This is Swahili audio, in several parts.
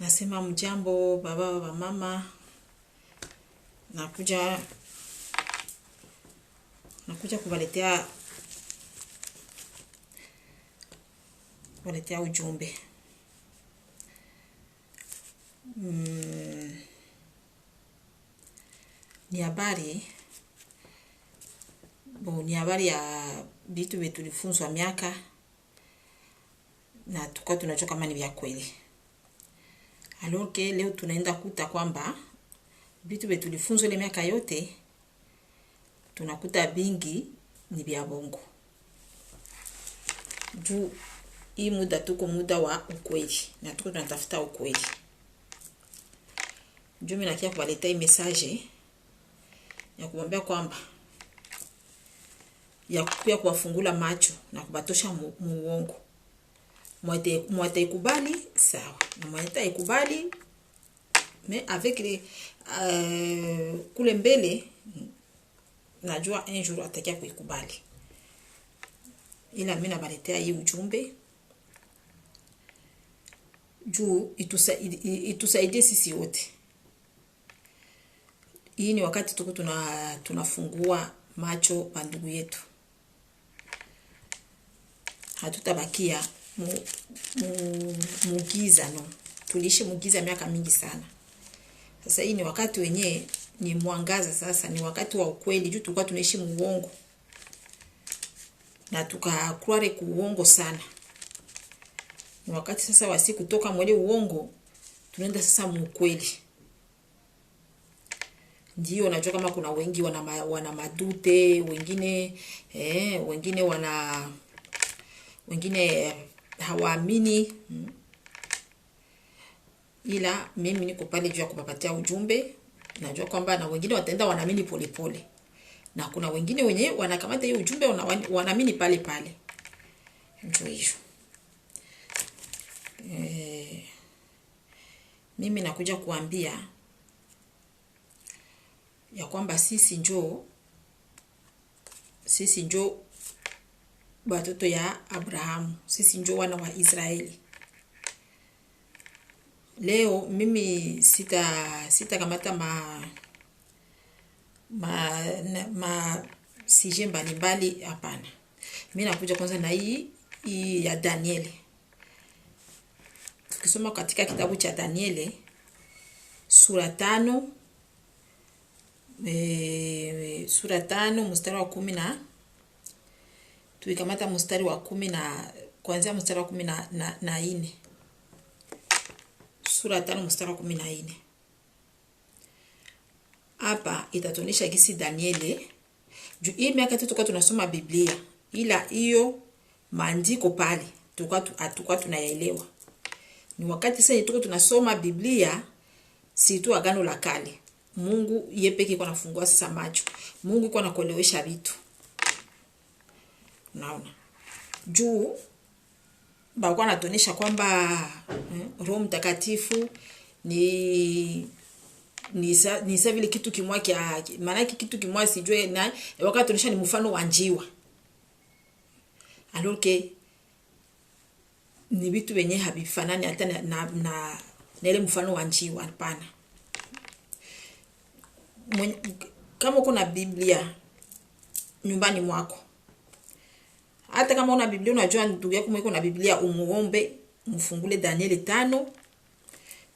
Nasema mjambo baba wa mama, nakuja kubaletea ujumbe. Ni habari ya vitu vyetu tulifunzwa miaka na tukao tunajua kama ni vya kweli. Alors que leo tunaenda kuta kwamba vitu vyetu tulifunzwa ile miaka yote tunakuta bingi ni vya bongo. Juu hii muda tuko muda wa ukweli na tuko tunatafuta ukweli. Juu mimi nakia kuwaletea hii message ya kumwambia kwamba ya kuya kuwafungula macho na kubatosha muongo. Mwata ikubali sawa, na mwata ikubali mais avec les kule mbele najua un jour atakia kuikubali. Ila mimi nabaletea hii ujumbe juu itusaidie sisi wote. Hii ni wakati tuko tunafungua macho pa ndugu yetu. Hatutabakia mugiza no. Tuliishi mugiza miaka mingi sana. Sasa hii ni wakati wenye ni mwangaza sasa, ni wakati wa ukweli. Juu tulikuwa tunaishi muongo na tukakware kuongo sana. Ni wakati sasa wasi kutoka mwele uongo tunaenda sasa mukweli. Ndio najua kama kuna wengi wana madute, wengine hawaamini. Ila mimi niko pale juu ya kupapatia ujumbe. Najua kwamba na wengine wataenda wanaamini pole pole. Na kuna wengine wenye wanakamata hiyo ujumbe wanaamini pale pale. Ndio hiyo. Mimi nakuja kuambia ya kwamba sisi njo watoto ya Abrahamu, sisi njo wana wa Israeli. Leo mimi sita kamata sije mbalimbali hapana. Mimi nakuja kwanza na hii ya Danieli. Tukisoma katika kitabu cha Danieli sura 5 mstari wa 10 na tuikamata mstari wa 10 na kuanzia mstari wa 10 na 4. Sura 5 mstari wa 14. Hapa itatuonyesha gisi Danieli juu hii miaka tulikuwa tunasoma Biblia, ila hiyo maandiko pale tulikuwa tunayaelewa. Ni wakati sasa tuko tunasoma Biblia si tu Agano la Kale. Mungu yeye pekee kwa nafungua sasa macho. Mungu kwa anakuelewesha vitu. Unaona? Juu bakuwa anatuonyesha kwamba Roho Mtakatifu ni vile kitu kimwa maana yake kitu kimwa sijue na wakati tunaonyesha ni mfano wa njiwa. Alors que ni vitu wenye habifanani hata na ile mfano wa njiwa hapana. Kama uko na Biblia nyumbani mwako, hata kama una Biblia unajua ndugu yako mwiko na Biblia, umuombe mfungule Danieli 5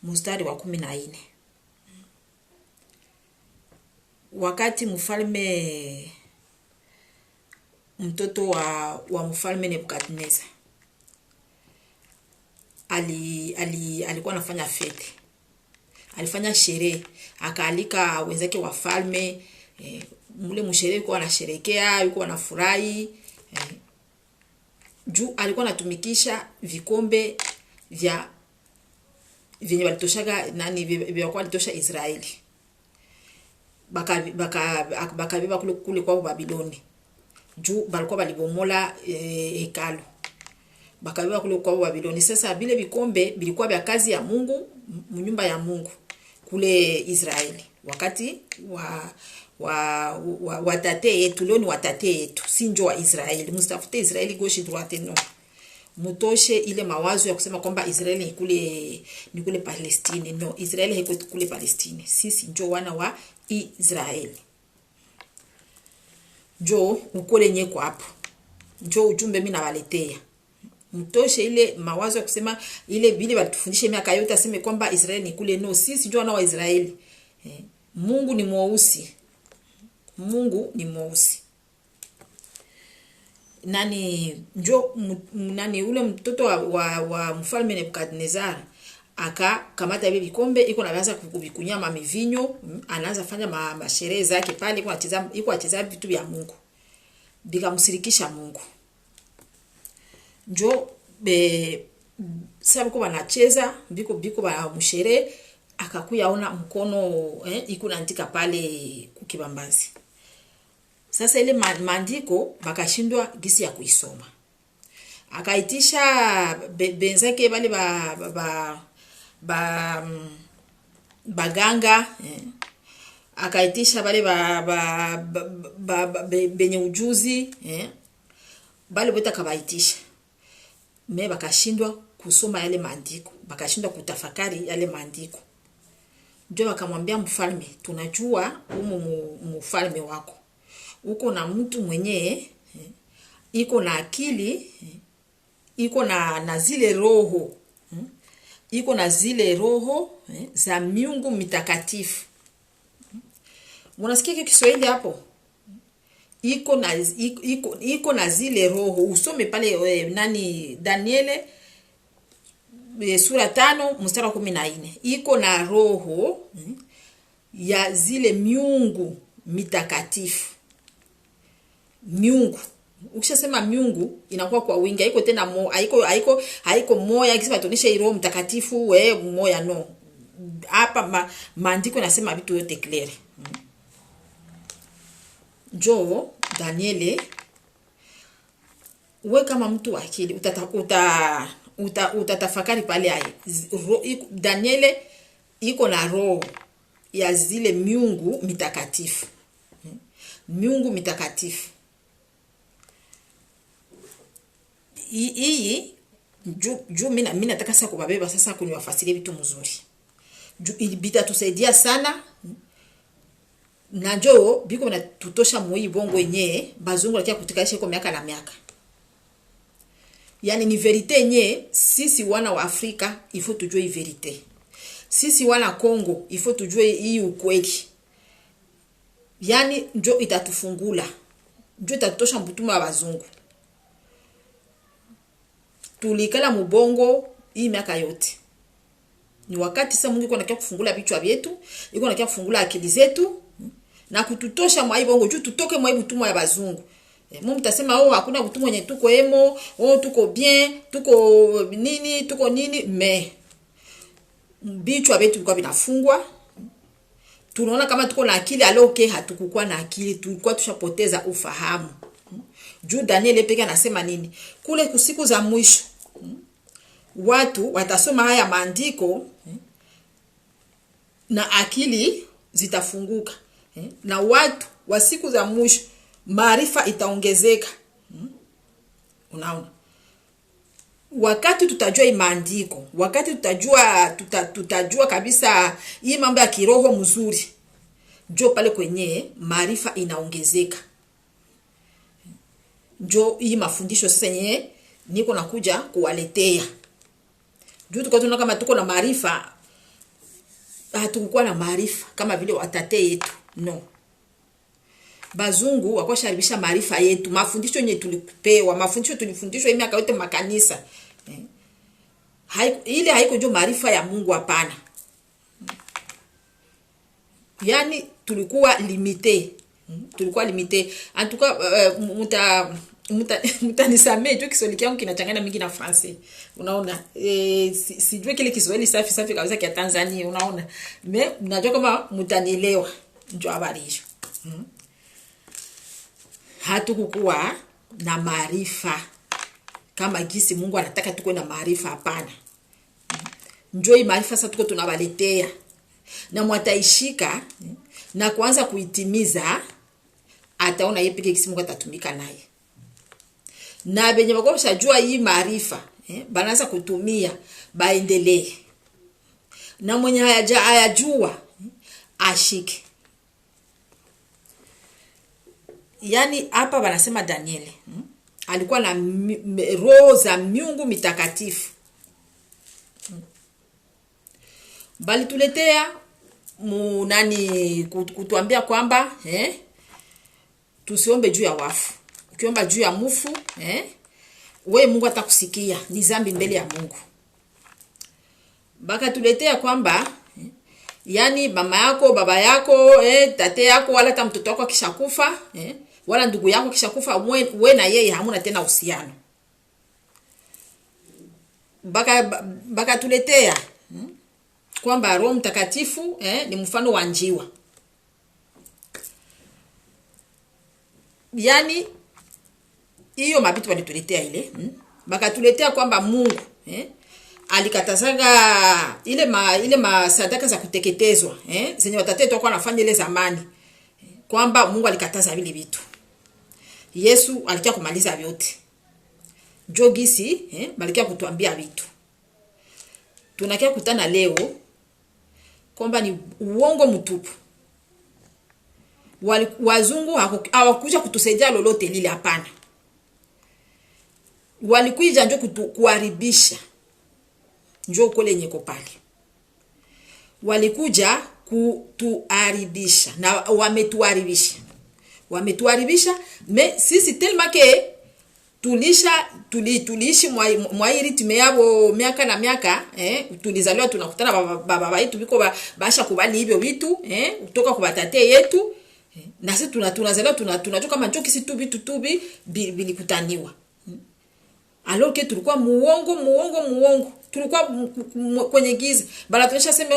mstari wa 14. Wakati mtoto wa mfalme Nebukadneza alikuwa anafanya fete. Alifanya sherehe, akaalika wenzake wafalme, mule msherehe kwa anasherekea, yuko anafurahi. Juu alikuwa anatumikisha vikombe vyenye walitoshaga vya kwa walitosha Israeli. Bakabeba kule kwa Babiloni. Juu balikuwa balibomola hekalu. Bakabeba kule kwa Babiloni. Sasa vile vikombe vilikuwa vya kazi ya Mungu, nyumba ya Mungu kule Israeli. Wakati watate yetu, leo ni watate yetu, si njo wa Israeli. Mustafute Israeli gauche droite no. mutoshe ile mawazo ya kusema kwamba Israeli ni kule Palestine. No, Israeli haiko kule Palestine. Sisi njo wana wa Israeli. Njo ukole nyeko hapo. Njo ujumbe mimi nawaletea. Mtoshe ile mawazo ya kusema ile vile watufundishe miaka yote aseme kwamba Israeli ni kule. No, sisi njo wana wa Israeli. Mungu ni mweusi. Mungu ni mweusi. Nani ule mtoto wa mfalme Nebukadnezar kamata ile vikombe iko naanza kuvikunya mivinyo, anaanza fanya masherehe zake pale, iko acheza vitu vya Mungu, bikamsirikisha Mungu. Sababu kwa wanacheza biko ba msherehe, akakuya ona mkono iko naandika pale kukibambazi. Sasa ile maandiko bakashindwa gisi ya kuisoma. Akaitisha benzake bale baganga, akaitisha bale benye ujuzi, bale bote akabaitisha. Bakashindwa kusoma yale maandiko, bakashindwa kutafakari yale maandiko. Ndio akamwambia mfalme, tunajua mfalme wako uko na mtu mwenye iko na akili, iko na zile roho, iko na zile roho za miungu mitakatifu. Mnasikia Kiswahili hapo? Iko na zile roho. Usome pale Daniele sura 5 mstari wa 14. Iko na roho ya zile miungu mitakatifu. Miungu. Ukishasema miungu inakuwa kwa wingi, haiko tena haiko moya, ikisema tuonesha roho mtakatifu moya, no. Hapa maandiko nasema vitu yote clear. Jo Daniele, wewe kama mtu wa akili utatafakari pale hai. Daniele iko na roho ya zile miungu mitakatifu. Miungu mitakatifu. Hii mimi nataka sasa kubabeba sasa kuniwafasiria vitu mzuri. Ilibita tusaidia sana. Najo biko na tutosha moi bongo yenyewe bazungu lakia kutikalisha kwa miaka na miaka. Yani ni verite yenyewe sisi wana wa Afrika ifo tujue hii verite. Sisi wana Kongo ifo tujue hii ukweli. Yani njo itatufungula. Njo itatosha mbutuma wa bazungu. Tulikala mubongo hii miaka yote. Ni wakati sasa Mungu yuko anakia kufungula vichwa vyetu, yuko anakia kufungula akili zetu na kututosha mwa bongo juu tutoke mwa butumwa ya bazungu. Mungu mtasema hakuna butumwa yenye tuko emo, tuko bien, tuko nini, me vichwa vyetu vilikuwa vinafungwa. Tunaona kama tuko na akili aloke, hatukukuwa na akili, tulikuwa tushapoteza ufahamu. Juu Daniel peke anasema nini? Kule kusiku za mwisho watu watasoma haya maandiko na akili zitafunguka. Na watu wa siku za mwisho maarifa itaongezeka. Unaona? Wakati tutajua hii maandiko, wakati tutajua kabisa hii mambo ya kiroho mzuri, njo pale kwenye maarifa inaongezeka. Njo hii mafundisho sasa yenyewe niko nakuja kuwaletea. Juu tukaona kama tuko na maarifa, hatukuwa na maarifa kama vile watate yetu. No. Bazungu wakosharibisha maarifa yetu, mafundisho yenye tulipewa, mafundisho tulifundishwa hii miaka yote makanisa. Ile haiko ndio maarifa ya Mungu, hapana. Yani tulikuwa limite. Tulikuwa limite. Antuka mtanisamee juu Kiswahili yangu kinachanganya mingi na Francais. Unaona? Sijui kile Kiswahili safi kabisa kia Tanzania, unaona? Me najua kama mtanielewa. Njoo habari hiyo. Hatukukuwa na maarifa kama gisi Mungu anataka tuko na maarifa, hapana. Njoo hii maarifa sasa tuko tunawaletea. Na mwataishika na kuanza kuitimiza, ataona yeye peke gisi Mungu atatumika naye. na benye bakosha jua hii maarifa banaanza kutumia baendelee, na mwenye hayajua ashike. Yani hapa wanasema Danieli alikuwa na roho za miungu mitakatifu. Bali tuletea nani kutuambia kwamba tusiombe juu ya wafu. Ukiomba juu ya mufu we Mungu atakusikia, ni zambi mbele ya Mungu. Baka tuletea kwamba yani mama yako, baba yako, tate yako, wala hata mtoto wako kishakufa, wala ndugu yako kishakufa, we na yeye hamuna tena uhusiano. Baka tuletea kwamba Roho Mtakatifu ni mfano wa njiwa. Yani hiyo mabitu walituletea ile. Baka tuletea kwamba Mungu alikatazaga ile sadaka za kuteketezwa zenye watate toka wanafanya ile zamani, kwamba Mungu alikataza vile vitu. Yesu alikia kumaliza vyote. Jogisi balikia kutuambia vitu. Tunakia kutana leo kwamba ni uongo mtupu. Wazungu hawakuja kutusaidia lolote lile, hapana. Walikuja njo kuharibisha. Njo kule nyeko pale. Walikuja kutuharibisha na wametuharibisha. Wametuharibisha, sisi telma ke tuliishi mwa hii ritme yabo miaka na miaka, tulizaliwa tunakutana baba yetu biko basha kubali hivyo vitu kutoka kwa batate yetu, na sisi tunazaliwa tunajua kama njoki si tubi bilikutaniwa. Alors que tulikuwa muongo tulikuwa kwenye giza. Bala tunesha sema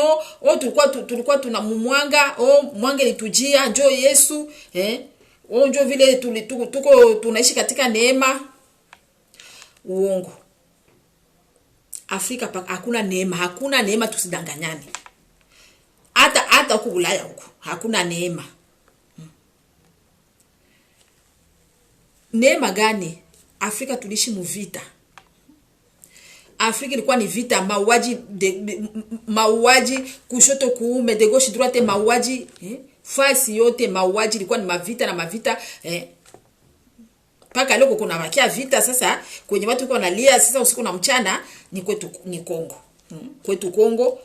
tulikuwa tuna mwanga, mwanga litujia njoo Yesu, njoo vile tuko tunaishi katika neema. Uongo. Afrika hakuna neema, tusidanganyane. Hata huko Ulaya huko hakuna neema. Neema gani? Afrika tulishi muvita. Afrika ilikuwa ni vita, mauaji kushoto kuume, de gauche droite, mauaji fasi yote mauaji, ilikuwa ni mavita na mavita paka leo kuna bakia vita. Sasa kwenye watu wako wanalia sasa usiku na mchana ni kwetu, ni Kongo. Kwetu Kongo,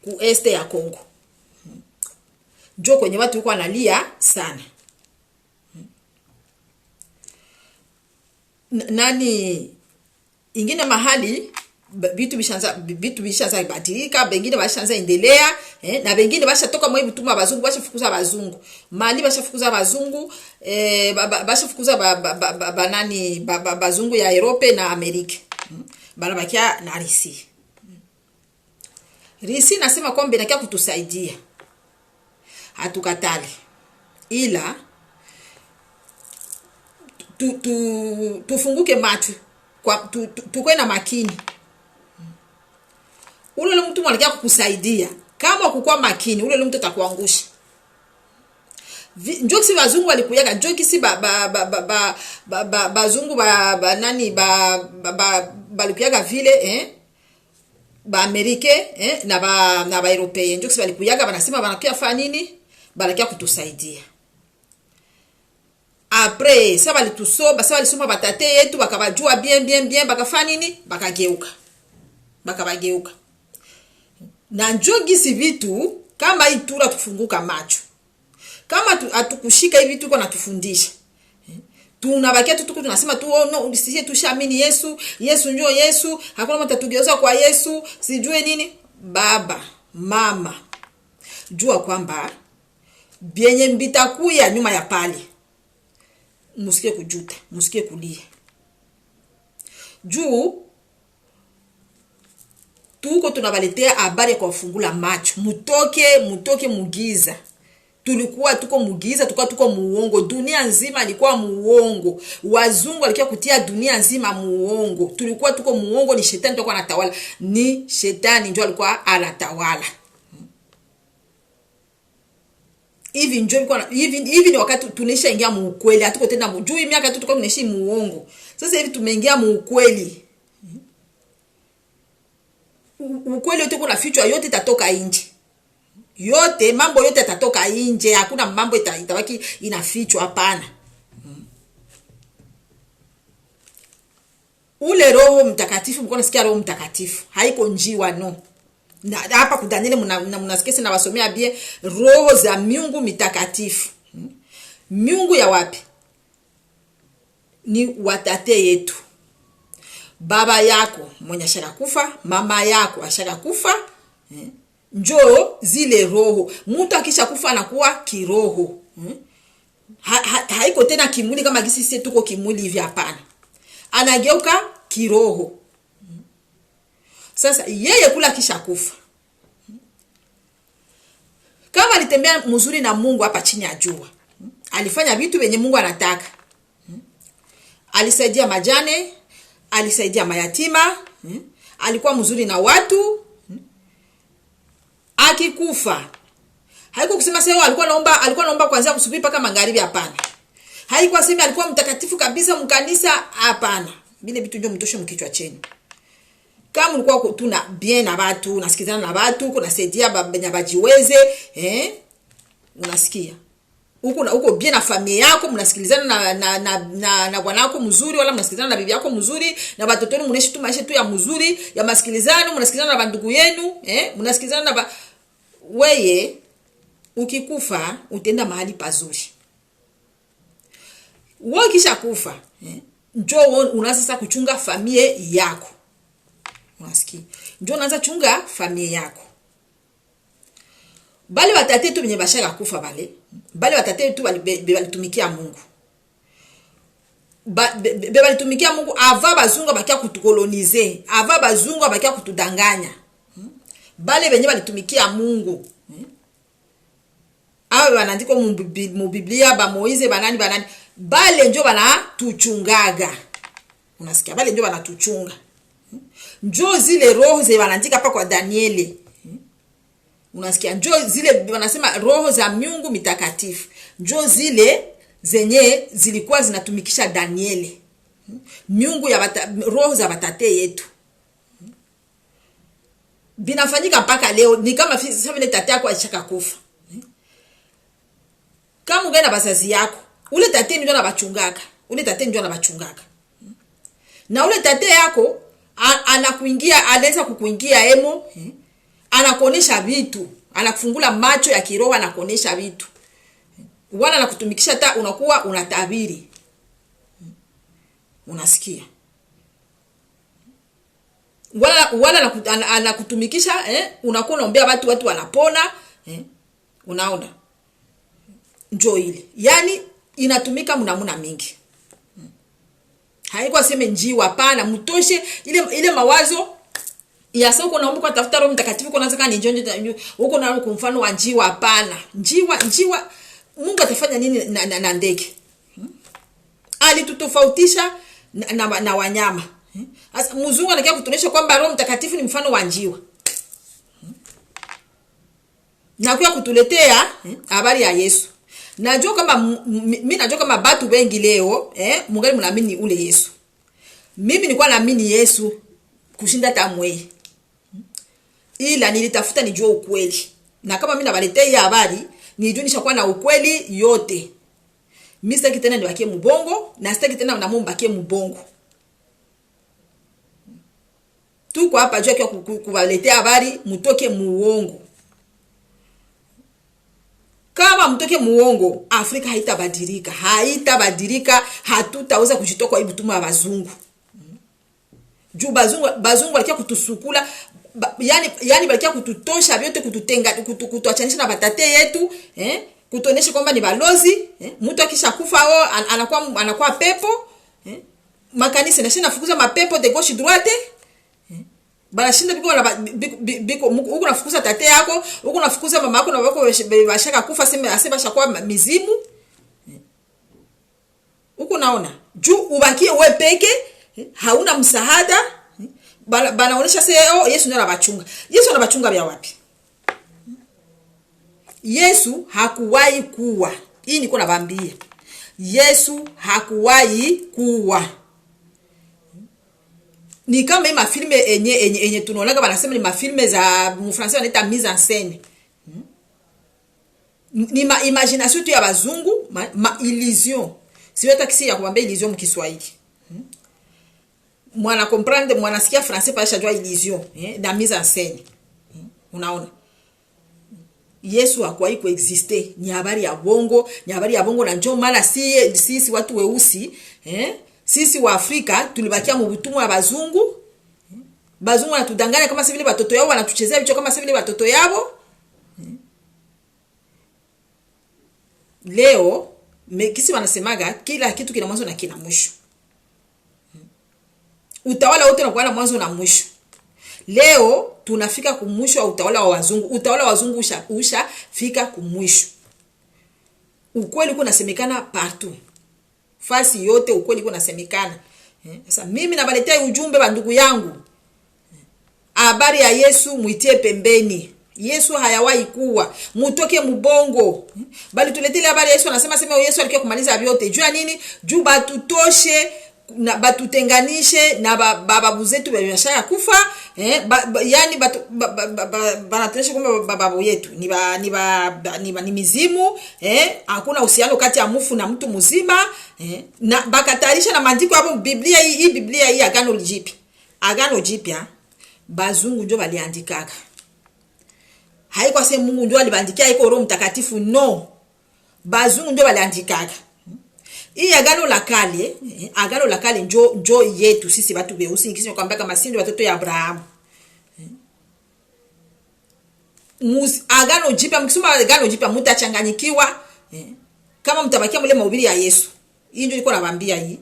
ku este ya Kongo. Jo kwenye watu wako wanalia sana. Nani ingine mahali vitu bishanza badilika, bengine bashanza endelea, na bengine bashatoka mwa bituma bazungu, bashafukuza bazungu. Mali bashafukuza bazungu, bashafukuza nani bazungu ya Europe na Amerika. Banabakia na Risi. Risi nasema kwamba inakia kutusaidia. Hatukatali. Ila tufunguke macho kwa tukwe na makini. Ule mtu mwalikia kukusaidia, kama ukukua makini ule mtu atakuangusha. Njoo kisi bazungu walikuyaga, njoo kisi bazungu nani balikuyaga vile ba Amerike na ba Europeen, njoo kisi walikuyaga banasema banakia fa nini, banakia kutusaidia. Après ça va litusoba, ça va lisoma batate yetu bakabajua bien bakafa nini, bakabageuka. Na njogi si vitu kama itura tufunguka macho. Kama atukushika hivi tuko natufundisha. Tunabakia tuko tunasema tu no sisi tushaamini Yesu njoo Yesu, hakuna mtu atugeuza kwa Yesu, sijue nini. Baba, mama, jua kwamba bienye mbitakuya nyuma ya pale. Musikie kujuta, musikie kulia. Juu tuko tunabaletea habari kwa kufungula macho. Mutoke mugiza. Tulikuwa tuko mugiza, tuko muongo. Dunia nzima ilikuwa muongo. Wazungu walikuwa kutia dunia nzima muongo. Tulikuwa tuko muongo, ni shetani tulikuwa anatawala. Ni shetani ndio alikuwa anatawala. Hivi njoo hivi ni wakati tunaisha ingia mu ukweli, hatuko tena juu miaka tu tuko tunaishi muongo. Sasa hivi tumeingia mu ukweli. Ukweli yote kuna fichwa yote itatoka nje. Yote mambo yote yatatoka nje, hakuna mambo itabaki inafichwa, hapana. Ule Roho Mtakatifu, mko nasikia Roho Mtakatifu haiko njiwa, no. Na hapa ku Danieli mnasikia na wasomea bie roho za miungu mitakatifu. Miungu ya wapi? Ni watate yetu. Baba yako mwenye ashaka kufa, mama yako ashaka kufa, njoo zile roho. Mtu akisha kufa anakuwa kiroho. Haiko tena kimwili kama gisi sisi tuko kimwili hivi, hapana. Anageuka kiroho. Sasa yeye kula kisha kufa, kama alitembea mzuri na Mungu hapa chini ya jua, alifanya vitu venye Mungu anataka, alisaidia majane, alisaidia mayatima, alikuwa mzuri na watu, akikufa haiko kusema sasa alikuwa naomba kuanzia kusubuhi mpaka magharibi, hapana. Haikuwa sema alikuwa mtakatifu kabisa mkanisa, hapana. Bile vitu ndio mtoshe mkichwa cheni. Kama ulikuwa tuna bien na watu, unasikizana na watu, kunasaidia bajiweze, unasikia. Uko bien na familia yako, mnasikilizana na bwana wako mzuri, wala mnasikilizana na bibi yako mzuri, na watoto wenu mnaishi tu maisha tu ya mzuri, ya masikilizano, mnasikilizana na ndugu yenu, mnasikilizana na weye. Ukikufa utenda mahali pazuri. Wewe kisha kufa, njoo unaanza sasa kuchunga familia yako. Unasikia? Njoo unaanza chunga familia yako. Bali watate tu benye bashaka kufa bali watate tu balitumikia Mungu. Balitumikia Mungu ava bazungu bakia kutukolonize, ava bazungu bakia kutudanganya. Bali benye balitumikia Mungu. Awe wanaandika mu Biblia ba Moize banani bale njo bana tuchungaga. Unasikia? Bale njo bana tuchunga. Njo zile roho ze wanaandika hapa kwa Danieli. Unasikia? Njo zile wanasema roho za miungu mitakatifu. Njo zile zenye zilikuwa zinatumikisha Danieli. Miungu ya roho za batate yetu. Binafanyika mpaka leo, ni kama vile tate yako alishaka kufa. Kama ungena bazazi yako, ule tate ndio anabachungaka. Ule tate ndio anabachungaka. Na ule tate yako anakuingia, anaweza kukuingia emo, anakuonesha vitu, anakufungula macho ya kiroho, anakuonesha vitu. Wala anakutumikisha hata unakuwa unatabiri. Unasikia? Wala anakutumikisha, unakuwa unaombea watu wanapona, unaona? Njoo ile. Yani inatumika mnamuna mingi. Haiko sema njiwa, hapana, mtoshe ile mawazo ya soko naomba kwa tafuta Roho Mtakatifu kwa nataka ni njonjo huko na kwa mfano wa njiwa, hapana. Njiwa Mungu atafanya nini na ndege? Alitutofautisha na wanyama. Sasa mzungu anakia kutuonyesha kwamba Roho Mtakatifu ni mfano wa njiwa. Na kwa kutuletea habari ya Yesu. Najua kama mimi najua kama watu wengi leo mungali mnaamini ule Yesu. Mimi nilikuwa naamini Yesu kushinda tamwe. Ila nilitafuta nijue ukweli. Na kama mimi nabaletea habari, nijue nishakuwa na ukweli yote. Mimi sitaki tena nibakie mbongo, na sitaki tena na Mungu bakie mbongo. Tuko hapa jua kwa kubaletea habari, mtoke muongo. Kama mtoke muongo, Afrika haitabadilika, hatutaweza kujitoka hivi tuma bazungu. Juu bazungu walikia kutusukula, yani walikia kututosha vyote, kututenga, kutuachanisha na batate yetu, kutonesha kwamba ni balozi, mtu akisha kufa anakuwa pepo, makanisa nashinda fukuza mapepo de gauche droite, banashinda biko huko nafukuza tate yako, huko nafukuza mama yako na wako bashaka kufa asema shakuwa mizimu. Huko naona juu ubakie wewe peke, hauna msaada, banaonesha sasa Yesu ndio anabachunga. Yesu anabachunga vya wapi? Yesu hakuwahi kuwa. Hii niko nawaambia. Yesu hakuwahi kuwa. Ni kama hii mafilme enye tunaona wanasema ni mafilme za mfransa wanaita mise en scène. Ni imagination tu ya bazungu, illusion. Siweta kisi ya kuambia illusion mkiswahili. Mwana comprendre, mwana sikia français pa shajua illusion, na mise en scène. Unaona? Yesu hakuwahi kuexiste, ni habari ya bongo, na njoo mara sisi watu weusi, sisi wa Afrika tulibakia mu butumwa ya bazungu. Bazungu wanatudanganya kama sivile watoto yao, wanatuchezea vichwa kama sivile watoto yao. Leo kisi wanasemaga kila kitu kina mwanzo na kina mwisho. Utawala wote unakuwa na mwanzo na mwisho. Leo tunafika kumwisho wa utawala wa wazungu. Utawala wa wazungu usha fika kumwisho. Ukweli kunasemekana partout. Fasi yote ukweli kunasemekana. Sasa mimi nabaletea ujumbe wa ndugu yangu. Habari ya Yesu muitie pembeni. Yesu hayawahi kuwa. Mutoke mubongo. Bali tuletele habari ya Yesu, anasema Yesu alikuwa kumaliza vyote. Jua nini? Juu batutoshe na batutenganishe na babu zetu bashaya kufa, yani banatoshe kwamba babu yetu ni mizimu, hakuna uhusiano kati ya mufu na mtu mzima, na bakatarisha na maandiko hapo Biblia hii Agano Jipya bazungu ndio baliandikaka. Haiko sema Mungu ndio alibandikia, haiko Roho Mtakatifu, no. Bazungu ndio baliandikaka. Hii Agano la Kale njo yetu sisi watu weusi, nikisema kwamba kama sisi watoto ya Abrahamu. Agano Jipya, mkisoma Agano Jipya mtachanganyikiwa, kama mtabakia mle mahubiri ya Yesu. Hii ndio nilikuwa nawaambia hii.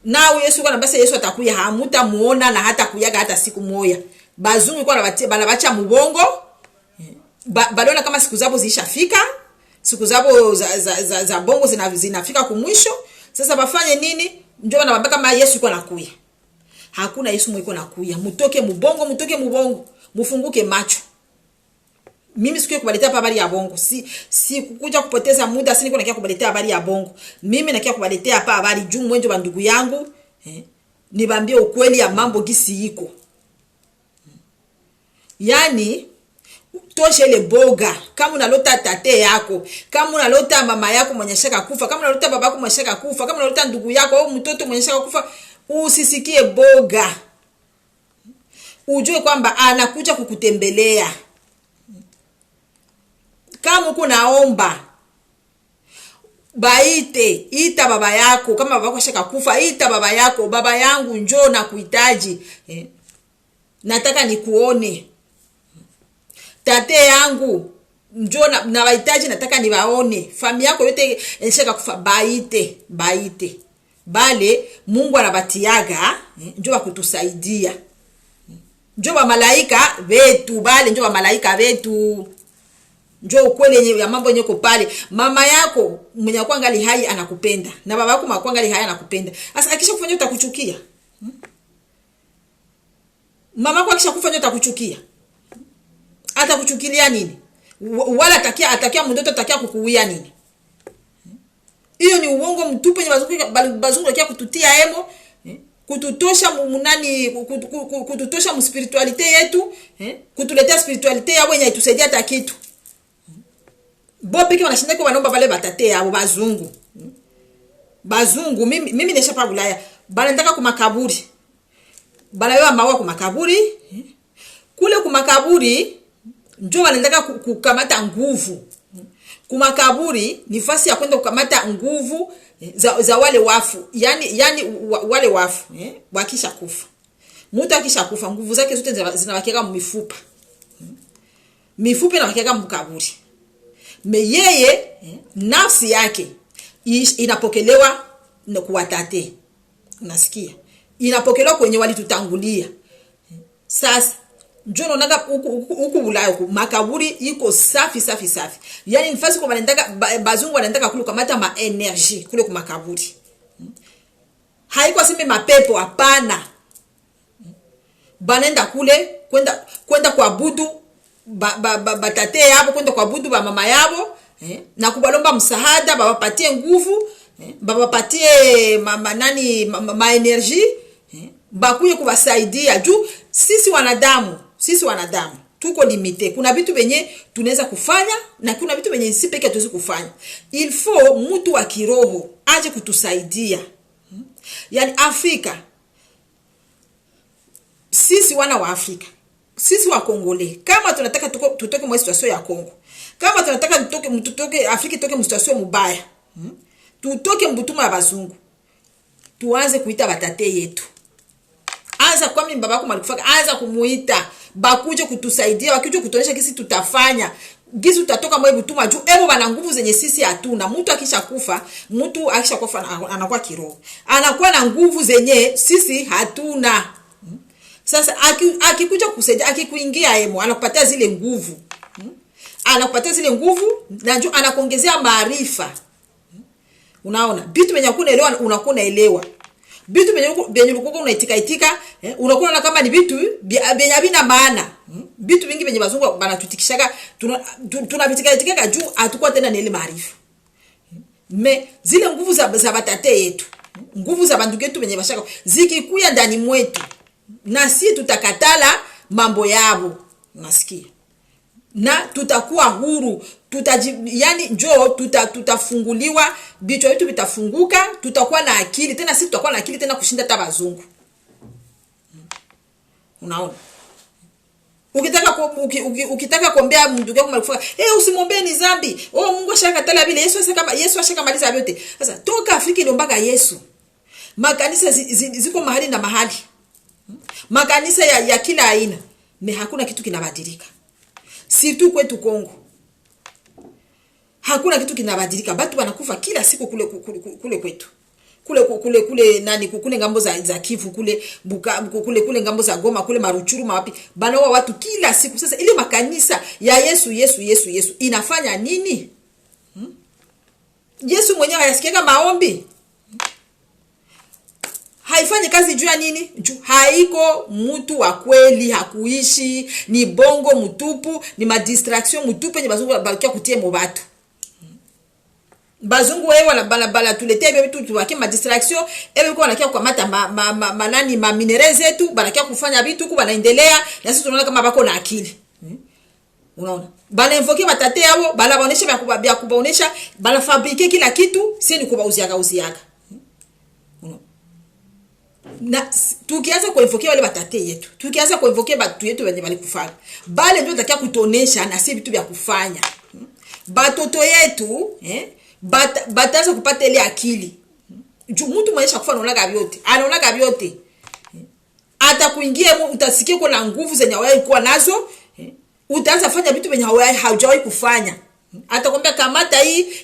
Nao Yesu kwa nabasa Yesu atakuya, hamutamuona na hata kuyaga hata siku moja. Bazungu kwa banabacha mubongo. Badona kama siku zabo zishafika. Siku zabo za bongo zinafika kumwisho. Sasa bafanye nini? Ndio wanabamba kama Yesu yuko nakuya. Hakuna Yesu mwiko nakuya. Mutoke mubongo, mufunguke macho. Mimi siku kubaletea habari ya bongo. Si kukuja kupoteza muda, si niko nakia kubaletea habari ya bongo. Mimi nakia kubaletea hapa habari juu mwenjo wa ndugu yangu, nibambie ukweli ya mambo gisi iko. Yani toshe ile boga, kama unalota tate yako, kama unalota mama yako mwenye shaka kufa, kama unalota baba yako mwenye shaka kufa, kama unalota ndugu yako au mtoto mwenye shaka kufa, usisikie boga. Ujue kwamba anakuja kukutembelea. Kama uko naomba, ita baba yako, kama baba yako shaka kufa, ita baba yako, baba yangu njoo na kuhitaji. Nataka nikuone. Tate yangu njoo na wahitaji, nataka niwaone. Familia yako yote shaka kufa, baite. Bale Mungu anabatiaga, njoo wakutusaidia. Njoo wa malaika wetu, bale njoo wa malaika wetu. Njoo ukweli ya mambo yenye pale. Mama yako mwenye kwa ngali hai anakupenda, na baba yako mwenye ngali hai anakupenda. Sasa akisha kufanya utakuchukia. Mama yako akisha kufanya utakuchukia. Atakuchukilia nini? Wala atakia mtoto atakia kukuwia nini? Hiyo ni uongo mtupu yenye bazungu wakia kututia hemo, kututosha munani, kututosha mu spiritualite yetu, kutuletea spiritualite yao yenye itusaidia hata kitu. Bopi wanashinda kwa wanaomba wale batate yao bazungu. Bazungu mimi neshapa Bulaya. Banataka kumakaburi. Banawewa maua kumakaburi. Kule kumakaburi njoo wanataka kukamata nguvu. Kumakaburi ni fasi ya kwenda kukamata nguvu za wale wafu. Yani wale wafu, wakisha kufa. Mtu akisha kufa nguvu zake zote zinabakia mifupa. Mifupa inabakia mkaburi. Yeye nafsi yake inapokelewa na kuwatate. Unasikia? Inapokelewa kwenye walitutangulia. Sasa njoo unaona huku Bulaya huku makaburi iko safi. Yani nifasi kwa bazungu wanataka kule kamata ma energy kule kwa makaburi. Haiko sema mapepo, hapana. Banenda kule kwenda kuabudu batate yabo kwenda kwa budu ba mama yabo, na kubalomba msaada bawapatie nguvu, bawapatie ma energy, bakuye kubasaidia juu sisi wanadamu tuko limite. Kuna vitu benye tunaweza kufanya na kuna vitu benye si peke tuwezi kufanya. Il faut mtu wa kiroho aje kutusaidia. Yani Afrika, sisi wana wa Afrika, sisi wa Kongole, kama tunataka tutoke mwa situation ya Kongo, kama tunataka tutoke Afrika itoke situation mubaya, tutoke mbutuma ya bazungu, tuanze kuita batate yetu. Anza kwa mimi babako malikufa, anza kumuita bakuje kutusaidia, wakuje kutuonyesha kisi tutafanya, gisi tutatoka mwa butuma juu ebo bana nguvu zenye sisi hatuna. Mtu akishakufa anakuwa kiroho, anakuwa na nguvu zenye sisi hatuna. Sasa akikuja kusaidia, akikuingia emo anakupatia zile nguvu, anakupatia zile nguvu na njoo anakuongezea maarifa. Unaona vitu venye unaelewa, unakuwa unaelewa vitu venye ulikuwa unaitika, unakuwa kama ni vitu venye havina maana. Vitu vingi venye bazungu banatutikishaga tunavitika juu atakuwa tena na ile maarifa. Me zile nguvu za batate yetu, nguvu za bandugu yetu venye bashaka zikikuya ndani mwetu, na si tutakatala mambo yabo, unasikia, na tutakuwa huru, yani njoo tutafunguliwa, bicho yetu vitafunguka, tutakuwa na akili tena, sisi tutakuwa na akili tena kushinda hata bazungu. Unaona, ukitaka kuombea mtu wako malikufa, usimwombee ni dhambi, Mungu ashakatala vile, Yesu ashakamaliza vyote. Sasa toka Afrika ilombaga Yesu, makanisa ziko mahali na mahali, makanisa ya kila aina, hakuna kitu kinabadilika. Si tu kwetu Kongo hakuna kitu kinabadilika, batu wanakufa kila siku kule kwetu, kule ngambo za Kivu, kule kule ngambo za Goma, kule Maruchuru, mawapi banaoa watu kila siku. Sasa ile makanisa ya Yesu inafanya nini? Yesu mwenyewe hayasikia maombi, haifanyi kazi juu ya nini? Juu haiko mtu wa kweli, hakuishi, ni bongo mtupu, ni madistraction mtupu yenye bazungu bakia kutie mo batu. Bazungu wewe bala tuletea vitu tuwake madistraction, kwa wanakia kukamata ma minerals zetu, banakia kufanya vitu huko, banaendelea na sisi tunaona kama bako na akili. Unaona? Bana invoke batate yao, bala baonesha vya kubaonesha, bala fabrike kila kitu, si ni kubauziaga. Na tukianza kuinvoke wale batate yetu, tukianza kuinvoke batu yetu wenye balikufa, bale ndio takia kutonesha na si vitu vya kufanya. Batoto yetu bataanza kupata ile akili. Mtu mwanisha kufa anaonaga vyote. Hata kuingia utasikia kuna nguvu zenye wewe kuwa nazo, utaanza fanya vitu venye haujawahi kufanya. Atakwambia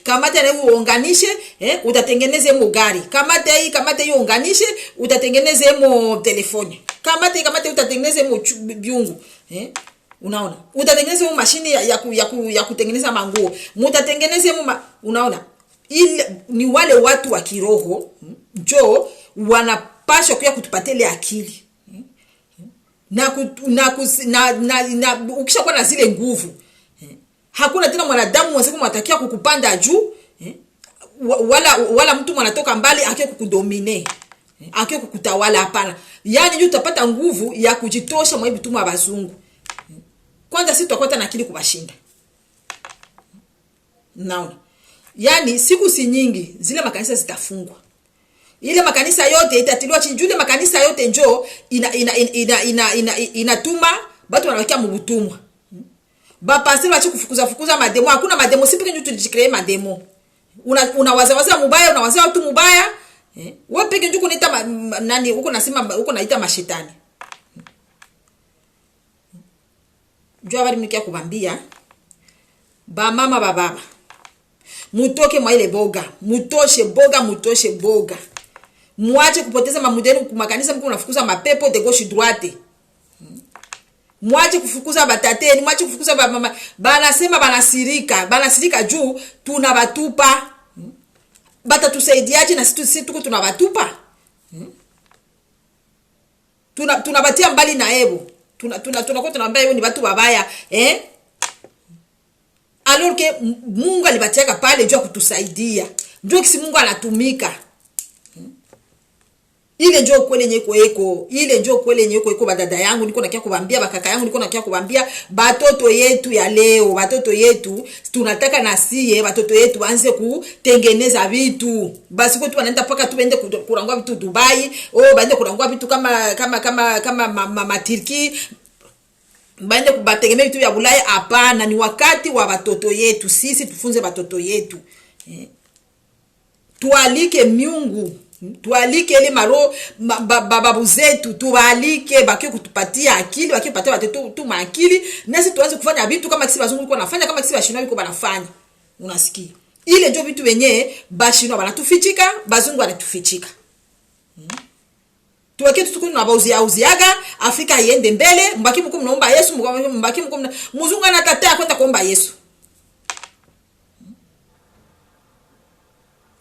kamata na uunganishe, utatengeneze mo gari. Kamata hii uunganishe, utatengeneze mo telefoni. Kamata utatengeneze mo biungu. Unaona? Utatengeneze mo mashine ya kutengeneza manguo. Mutatengeneze mo unaona? Ili ni wale watu wa kiroho njoo wanapaswa kuya kutupatia ile akili. Na ukishakuwa na zile nguvu, hakuna tena mwanadamu mwenzeku mwatakia kukupanda juu, wala mtu mwanatoka mbali akie kukudomine, akie kukutawala, hapana. Yani juu utapata nguvu ya kujitosha mwa vitu mwa bazungu. Kwanza sisi tutakuwa na akili kubashinda. Naona. Yani siku si nyingi zile makanisa zitafungwa. Ile makanisa yote itatiliwa chini, juu ile makanisa yote njoo inatuma watu wanawakia mbutumwa. Pastor wacha kufukuza mademo, hakuna mademo, sipi kenyu tulijicreate mademo. Unawaza mubaya, unawaza watu mubaya, wewe peke yako unaita nani huko, nasema huko naita mashetani. Jua bali mnikia kubambia ba mama baba, mutoke mwa ile boga, mutoshe boga. Mwache kupoteza mamudeni kumakanisa, mko unafukuza mapepo de gauche droite. Mwache kufukuza batateni, mwache kufukuza mama. Banasema banasirika juu tunabatupa. Batatusaidiaje na sisi tuko tunabatupa? Tunabatia mbali na ebo. Tunakuwa tunaambia hiyo ni watu wabaya, alors que Mungu alibatiaka pale njoo kutusaidia. Njoo kisi Mungu anatumika. Ile njoo kweli nyeko eko, ile njoo kweli nyeko eko badada yangu niko nakia kubambia, bakaka yangu niko nakia kubambia, batoto yetu ya leo, batoto yetu tunataka nasiye batoto yetu waanze kutengeneza vitu. Basi kwa tu wanaenda paka tu bende kurangwa vitu Dubai, baende kurangwa vitu kama Turki, baende kubategemea vitu ya Ulaya. Hapana, ni wakati wa batoto yetu. Sisi tufunze batoto yetu. Tualike miungu, tualike ile maro babu zetu, tualike baki kutupatia akili, baki kupatia watoto tu maakili, nasi tuanze kufanya vitu kama kisi bazungu liko nafanya, kama kisi bashino liko banafanya. Unasikia? Ile ndio vitu wenyewe bashino banatufichika, bazungu wanatufichika. Tuweke tutukuni na uziaga, Afrika iende mbele, mbaki mko mnaomba Yesu, mbaki mko mzungu anatatea kwenda kuomba Yesu.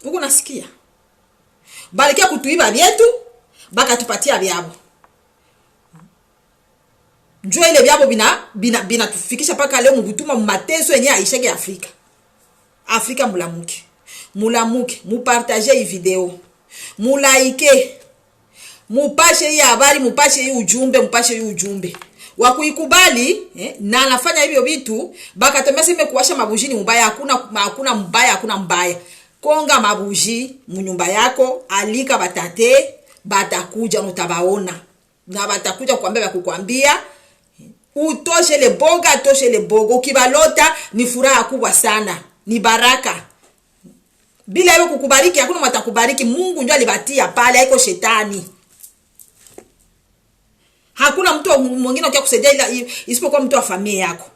Uko nasikia? Balikia kutuiba vyetu, baka tupatia vyabo. Njoo ile vyabo bina tufikisha paka leo mgutuma mateso yenye aishege Afrika. Afrika mulamuke. Mulamuke, mupartage hii video. Mulaike. Mupashe hii habari, mupashe hii ujumbe. Wakuikubali, na anafanya hivyo vitu, baka temesi mekuwasha mabujini mbaya, hakuna mbaya. Konga mabuji munyumba yako, alika batate, batakuja utabaona. Na batakuja kuambia kukwambia, utoshe le boga. Ukibalota ni furaha kubwa sana, ni baraka. Bila hiyo kukubariki, hakuna matakubariki. Mungu ndio alibatia pale, haiko shetani. Hakuna mtu mwingine ukia kusaidia ila isipokuwa mtu wa familia yako.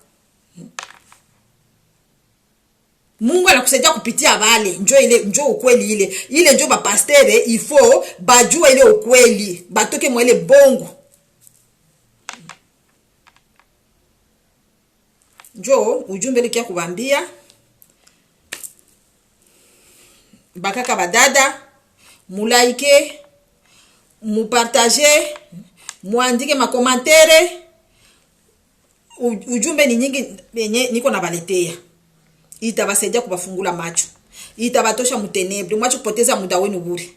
Mungu anakusaidia kupitia wale, njoo ukweli ile njoo ba pastere ifo bajua ile ukweli, batoke mwele bongo. Njoo ujumbe likia kubambia bakaka badada, mulaike, mupartage, muandike makomantere. Ujumbe ni nyingi yenye niko na baletea. Itabasaidia kubafungula macho. Itabatosha mutenebre, mwacho kupoteza muda wenu bure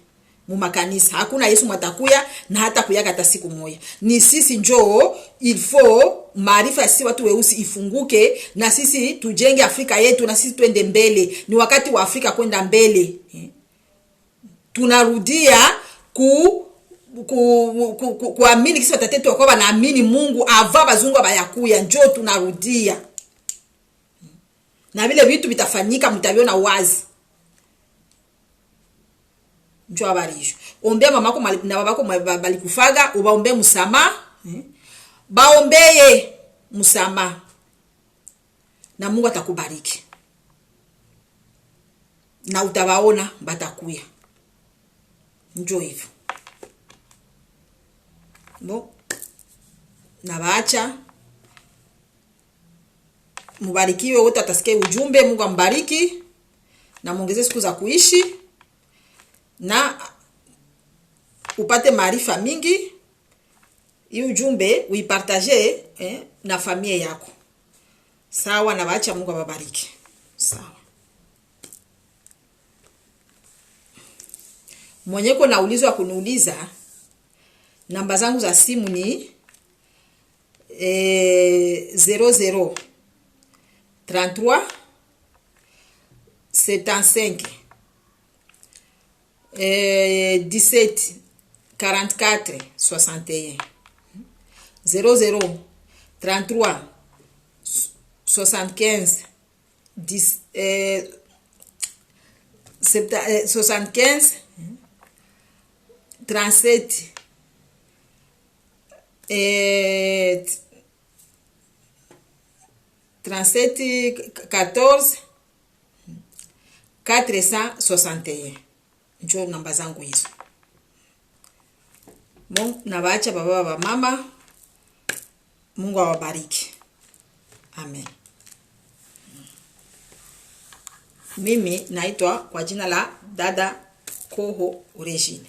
mu makanisa. Hakuna Yesu mwatakuya na hata kuyaka hata siku moja. Ni sisi njoo il faut maarifa ya sisi watu weusi ifunguke, na sisi tujenge Afrika yetu, na sisi tuende mbele. Ni wakati wa Afrika kwenda mbele. Tunarudia kuamini kisi watatetu wakwa wanaamini Mungu ava bazungu abayakuya. Njoo tunarudia. Na vile vitu vitafanyika, mtaviona wazi. Njoo habari hiyo. Ombea mamako na babako balikufaga, ubaombe msamaha. Baombeye msamaha. Na Mungu atakubariki. Na utawaona batakuya. Njoo hivyo. Na baacha mubarikiwe wote atasikia ujumbe. Mungu ambariki na muongeze siku za kuishi na upate maarifa mingi. Hii ujumbe uipartage na familia yako. Sawa, na baacha Mungu awabariki. Sawa. Mwenyeko na ulizo wa kuniuliza, namba zangu za simu ni 00 33 75 17 44 61 00 33 75 75 37 37 14 461. Njoo namba zangu hizo. Mungu na baacha baba mama. Mungu awabariki. Amen. Mimi naitwa kwa jina la Dada Koho Regine.